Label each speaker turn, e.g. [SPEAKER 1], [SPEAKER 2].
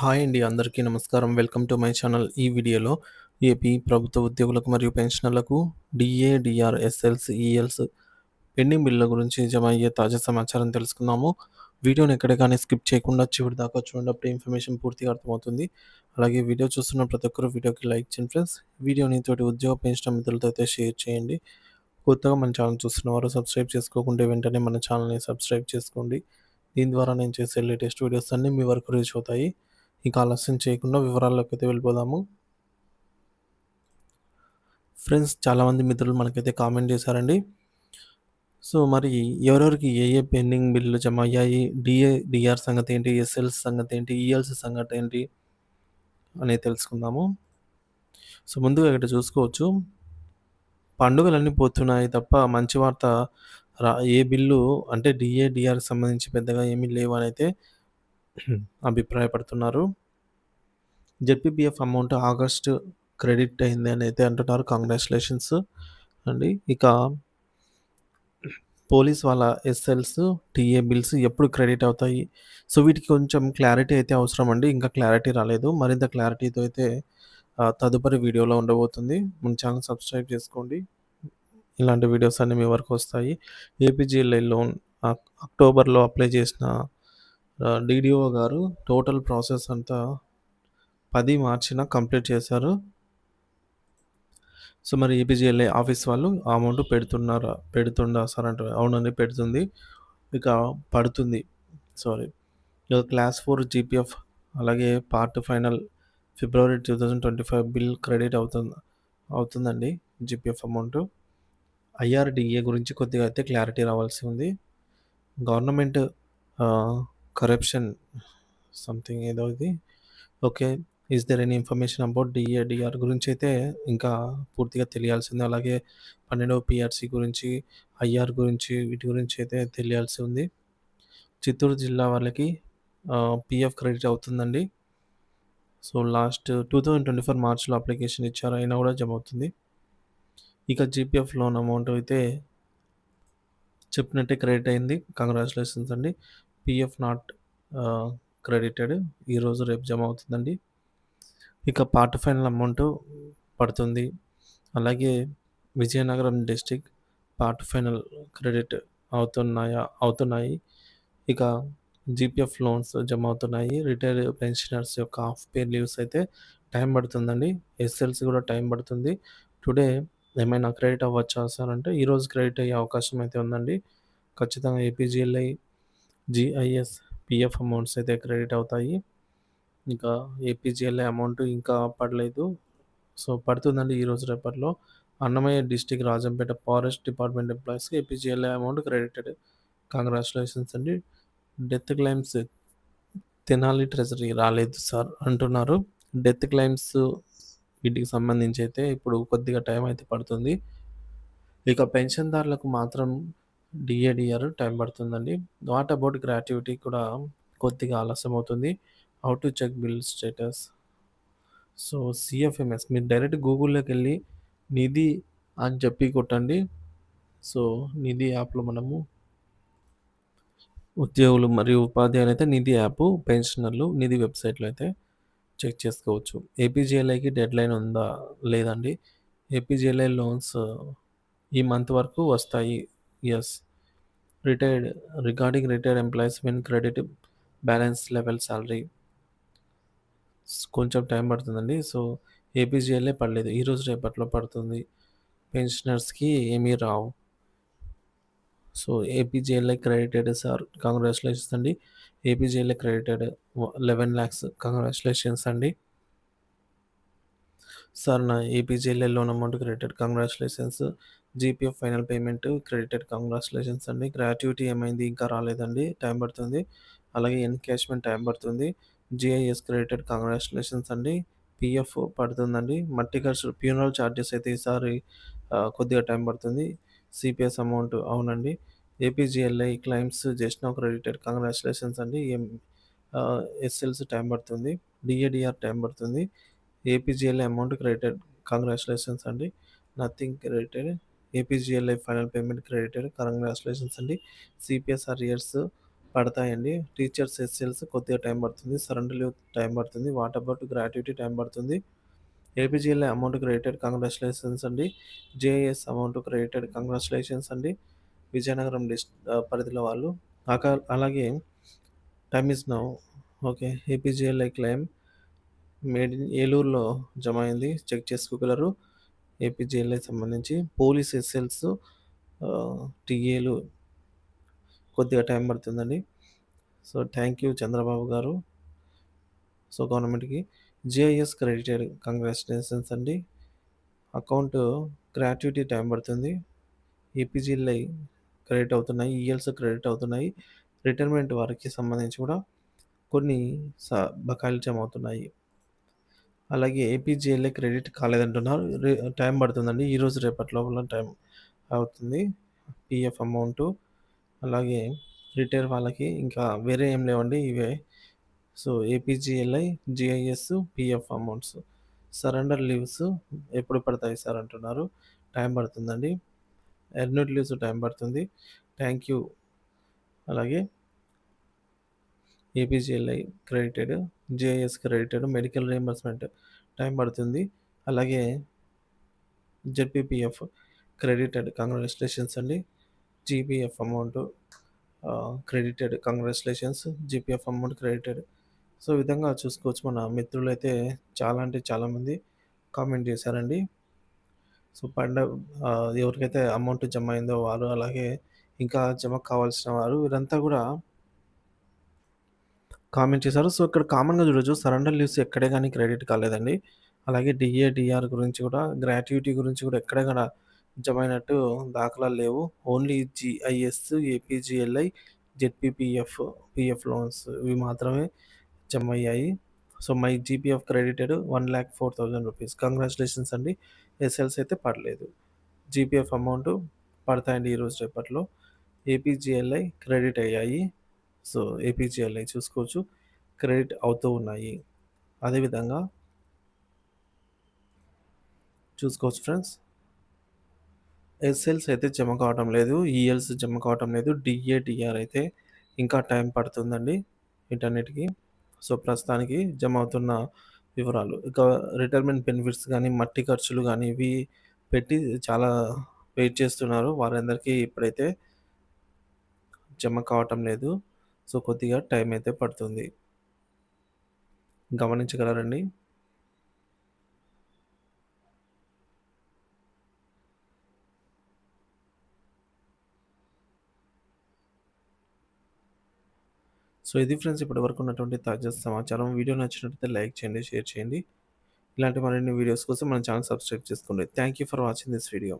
[SPEAKER 1] Hi అండి. అందరికీ నమస్కారం. Welcome to my channel. ఈ వీడియోలో ఏపీ ప్రభుత్వ ఉద్యోగులకు మరియు పెన్షనర్లకు DA, DR, SLs, ELs pending బిల్లుల గురించి జమయ్యే తాజా సమాచారం తెలుసుకుందాము. వీడియోని ఎక్కడ కానీ స్కిప్ చేయకుండా చివరి దాకా చూడండి. అప్పుడు ఇన్ఫర్మేషన్ పూర్తిగా అర్థమవుతుంది. అలాగే వీడియో చూస్తున్న ప్రతి ఒక్కరు వీడియోకి లైక్ చేయండి ఫ్రెండ్స్. వీడియోని తోటి ఉద్యోగ పెన్షన్ మిత్రులతో అయితే షేర్ చేయండి. కొత్తగా మన ఛానల్ చూస్తున్నవారు సబ్స్క్రైబ్ చేసుకోకుంటే వెంటనే మన ఛానల్‌ని సబ్స్క్రైబ్ చేసుకోండి. దీని ద్వారా నేను చేసే లేటెస్ట్ వీడియోస్ అన్నీ మీ వరకు రీచ్ అవుతాయి. ఇక ఆలస్యం చేయకుండా వివరాల్లోకైతే వెళ్ళిపోదాము. ఫ్రెండ్స్, చాలామంది మిత్రులు మనకైతే కామెంట్ చేశారండి. సో, మరి ఎవరెవరికి ఏ ఏ పెండింగ్ బిల్లులు జమ అయ్యాయి? డీఏ, డీఆర్ సంగతేంటి? ఎస్ఎల్స్ సంగతేంటి? ఈఎల్స్ సంగతేంటి? అనేది తెలుసుకుందాము. సో, ముందుగా ఇక్కడ చూసుకోవచ్చు. పండుగలన్నీ పోతున్నాయి తప్ప మంచి వార్త ఏ బిల్లు అంటే డీఏ, డీఆర్‌కి సంబంధించి పెద్దగా ఏమీ లేవనైతే అభిప్రాయపడుతున్నారు. జెడ్పీపీఎఫ్ అమౌంట్ ఆగస్టు క్రెడిట్ అయింది అని అయితే అంటున్నారు. కంగ్రాచ్యులేషన్స్ అండి. ఇక పోలీస్ వాళ్ళ ఎస్ఎల్స్, టీఏ బిల్స్ ఎప్పుడు క్రెడిట్ అవుతాయి? సో, వీటికి కొంచెం క్లారిటీ అయితే అవసరం అండి. ఇంకా క్లారిటీ రాలేదు. మరింత క్లారిటీతో అయితే తదుపరి వీడియోలో ఉండబోతుంది. మన ఛానల్ సబ్స్క్రైబ్ చేసుకోండి. ఇలాంటి వీడియోస్ అన్నీ మీ వరకు వస్తాయి. ఏపీజీఎల్ఐ లోన్ అక్టోబర్‌లో అప్లై చేసిన డీడీఓ గారు టోటల్ ప్రాసెస్ అంతా 10 మార్చిన కంప్లీట్ చేశారు. సో, మరి ఏపీజీఎల్ఐ ఆఫీస్ వాళ్ళు ఆ అమౌంట్ పెడుతున్నారా? పెడుతుండా సార్ అంటారు. అవునండి, పెడుతుంది. ఇక పడుతుంది. సారీ. ఇక క్లాస్ 4 జీపీఎఫ్ అలాగే పార్ట్ ఫైనల్ ఫిబ్రవరి 2025 బిల్ క్రెడిట్ అవుతుందండి జీపీఎఫ్ అమౌంటు. ఐఆర్‌డీఏ గురించి కొద్దిగా అయితే క్లారిటీ రావాల్సి ఉంది. గవర్నమెంట్ కరప్షన్ సంథింగ్ ఏదో ఇది. Okay. Is there any information about DA, DR గురించి అయితే ఇంకా పూర్తిగా తెలియాల్సింది. అలాగే 12వ పీఆర్సీ గురించి, ఐఆర్ గురించి వీటి గురించి అయితే తెలియాల్సి ఉంది. చిత్తూరు జిల్లా వాళ్ళకి పీఎఫ్ క్రెడిట్ అవుతుందండి. సో, లాస్ట్ 2024 మార్చ్‌లో అప్లికేషన్ ఇచ్చారు. అయినా కూడా జమ అవుతుంది. ఇక జీపీఎఫ్ లోన్ అమౌంట్ అయితే చెప్పినట్టే క్రెడిట్ అయింది. కంగ్రాచ్యులేషన్స్ అండి. PF not credited. ఈరోజు రేపు జమ అవుతుందండి. ఇక పార్ట్ ఫైనల్ అమౌంట్ పడుతుంది. అలాగే Vizianagaram district part final credit అవుతున్నాయి. ఇక జీపీఎఫ్ లోన్స్ జమ అవుతున్నాయి. రిటైర్డ్ పెన్షనర్స్ యొక్క హాఫ్ పే లీవ్స్ అయితే టైం పడుతుందండి. ఎస్ఎల్సీ కూడా టైం పడుతుంది. టుడే ఏమైనా క్రెడిట్ అవ్వచ్చా సార్ అంటే, ఈరోజు క్రెడిట్ అయ్యే అవకాశం అయితే ఉందండి. ఖచ్చితంగా ఏపీజీఎల్ఐ, జీఐఎస్, పీఎఫ్ అమౌంట్స్ అయితే క్రెడిట్ అవుతాయి. ఇంకా ఏపీజీఎల్ఐ అమౌంట్ ఇంకా పడలేదు. సో, పడుతుందండి ఈరోజు రేపట్లో. Annamayya district Rajampet forest department ఎంప్లాయీస్‌కి ఏపీజీఎల్ఐ అమౌంట్ క్రెడిటెడ్. కంగ్రాచ్యులేషన్స్ అండి. డెత్ క్లెయిమ్స్ తెనాలి ట్రెజరీ రాలేదు సార్ అంటున్నారు. డెత్ క్లెయిమ్స్ వీటికి సంబంధించి అయితే ఇప్పుడు కొద్దిగా టైం అయితే పడుతుంది. ఇక పెన్షన్‌దారులకు మాత్రం డీఏ, డీఆర్ టైం పడుతుందండి. వాట్ అబౌట్ గ్రాట్యుటీ కూడా కొద్దిగా ఆలస్యం అవుతుంది. How to check bill status? So, CFMS మీరు డైరెక్ట్ గూగుల్‌లోకెళ్ళి నిధి అని చెప్పి కొట్టండి. సో, నిధి యాప్‌లో మనము ఉద్యోగులు మరియు ఉపాధ్యాయులైతే నిధి యాపు, పెన్షనర్లు నిధి వెబ్‌సైట్‌లో అయితే చెక్ చేసుకోవచ్చు. ఏపీజీఎల్ఐకి డెడ్‌లైన్ ఉందా? లేదండి. ఏపీజీఎల్ఐ లోన్స్ ఈ మంత్ వరకు వస్తాయి. Yes. Retired retired employees when credit balance level salary కొంచెం టైం పడుతుందండి. సో, ఏపీజీఎల్ఐ పడలేదు. ఈరోజు రేపట్లో పడుతుంది. పెన్షనర్స్‌కి ఏమీ రావు. So, APGLI credited sir. Congratulations అండి. ఏపీజీఎల్ఐ క్రెడిటెడ్ 11,00,000 కంగ్రాచ్యులేషన్స్ అండి. సార్ నా APGLI loan amount credited. Congratulations. GPF final payment credited. Congratulations అండి. గ్రాట్యుటీ ఏమైంది? ఇంకా రాలేదండి. టైం పడుతుంది. అలాగే ఎన్‌క్యాష్‌మెంట్ టైం పడుతుంది. GIS credited. కంగ్రాచ్యులేషన్స్ అండి. పీఎఫ్ పడుతుందండి. మట్టి ఖర్చులు ఫ్యూనరల్ చార్జెస్ అయితే ఈసారి కొద్దిగా టైం పడుతుంది. సిపిఎస్ అమౌంట్ అవునండి. APGLI claims just now credited. Congratulations అండి. ఎస్ఎల్స్ టైం పడుతుంది. డీఏడీఆర్ టైం పడుతుంది. APGLI amount credited. కంగ్రాచ్యులేషన్స్ అండి. Nothing credited. APGLI final payment credited. Congratulations అండి. సిపిఎస్ అరియర్స్ పడతాయండి. టీచర్స్ ఎస్ఎల్స్ కొద్దిగా టైం పడుతుంది. సరెండర్ లీవ్ టైం పడుతుంది. వాట్ అబౌట్ గ్రాట్యుటీ టైం పడుతుంది. ఏపీజీఎల్ఐ అమౌంట్ క్రెడిటెడ్ కంగ్రాచ్యులేషన్స్ అండి. జేఏఎస్ అమౌంట్ క్రెడిటెడ్ కంగ్రాచ్యులేషన్స్ అండి. విజయనగరం పరిధిలో వాళ్ళు. అలాగే time is now. Okay. APGLI claim made in ఏలూరులో జమ అయింది. చెక్ చేసుకోగలరు. ఏపీజీఎల్ఐ సంబంధించి పోలీస్ ఎస్ఎల్స్ టీఏలు కొద్దిగా టైం పడుతుందండి. సో థ్యాంక్ యూ చంద్రబాబు గారు. సో గవర్నమెంట్‌కి జీఐఎస్ క్రెడిటెడ్ కంగ్రాచ్యులేషన్స్ అండి. అకౌంట్ గ్రాట్యుటీ టైం పడుతుంది. ఏపీజీఎల్ఐ క్రెడిట్ అవుతున్నాయి. ఈఎల్స్ క్రెడిట్ అవుతున్నాయి. రిటైర్మెంట్ వారికి సంబంధించి కూడా కొన్ని బకాయిలు జమ అవుతున్నాయి. అలాగే ఏపీజీఎల్ఐ క్రెడిట్ కాలేదంటున్నారు. టైం పడుతుందండి. ఈరోజు రేపటి లోపల టైం అవుతుంది. పీఎఫ్ అమౌంటు అలాగే రిటైర్ వాళ్ళకి ఇంకా వేరే ఏం లేవండి ఇవే. So APGLI, GIS, PF amounts. Surrender leaves ఎప్పుడు పడతాయి సార్ అంటున్నారు. టైం పడుతుందండి. ఎర్నడ్ లీవ్స్ టైం పడుతుంది. Thank you. అలాగే APGLI credited, GIS credited, medical reimbursement time పడుతుంది. అలాగే జెడ్పీపీఎఫ్ క్రెడిటెడ్ కంగ్రాచ్యులేషన్స్ అండి. GPF amount credited congratulations. GPF amount credited. So ఈ విధంగా చూసుకోవచ్చు. మన మిత్రులైతే చాలా అంటే చాలామంది కామెంట్ చేశారండి. సో ఎవరికైతే అమౌంట్ జమ అయిందో వారు, అలాగే ఇంకా జమ కావాల్సిన వారు వీరంతా కూడా కామెంట్ చేశారు. సో ఇక్కడ కామన్‌గా చూడొచ్చు సరెండర్ లీవ్స్ ఎక్కడే గాని క్రెడిట్ కాలేదండి. అలాగే డీఏ, డీఆర్ గురించి కూడా గ్రాట్యుటీ గురించి కూడా ఎక్కడ కూడా జమ అయినట్టు దాఖలాలు లేవు. Only GIS, APGLI, ZPPF, PF loans ఇవి మాత్రమే జమ అయ్యాయి. So my GPF credited 1,04,000 rupees. Congratulations అండి. ఎస్ఎల్స్ అయితే పడలేదు. జీపీఎఫ్ అమౌంట్ పడతాయండి ఈరోజు రేపట్లో. ఏపీజీఎల్ఐ క్రెడిట్ అయ్యాయి. సో ఏపీజీఎల్ఐ చూసుకోవచ్చు. క్రెడిట్ అవుతూ ఉన్నాయి. అదేవిధంగా చూసుకోవచ్చు ఫ్రెండ్స్. ఎస్ఎల్స్ అయితే జమ కావటం లేదు. ఈఎల్స్ జమ కావటం లేదు. డీఏ, డీఆర్ అయితే ఇంకా టైం పడుతుందండి వీటన్నిటికి. సో ప్రస్తుతానికి జమ అవుతున్న వివరాలు. ఇక రిటైర్మెంట్ బెనిఫిట్స్ గానీ, మట్టి ఖర్చులు గానీ ఇవి పెట్టి చాలా వెయిట్ చేస్తున్నారు. వారందరికీ ఇప్పుడైతే జమ కావటం లేదు. సో కొద్దిగా టైం అయితే పడుతుంది. గమనించగలరండి. సో ఇది ఫ్రెండ్స్ ఇప్పటివరకు ఉన్నటువంటి తాజా సమాచారం. వీడియో నచ్చినట్లయితే లైక్ చేయండి, షేర్ చేయండి. ఇలాంటి మరిన్ని వీడియోస్ కోసం మన ఛానల్ సబ్స్క్రైబ్ చేసుకోండి. Thank you for watching this video.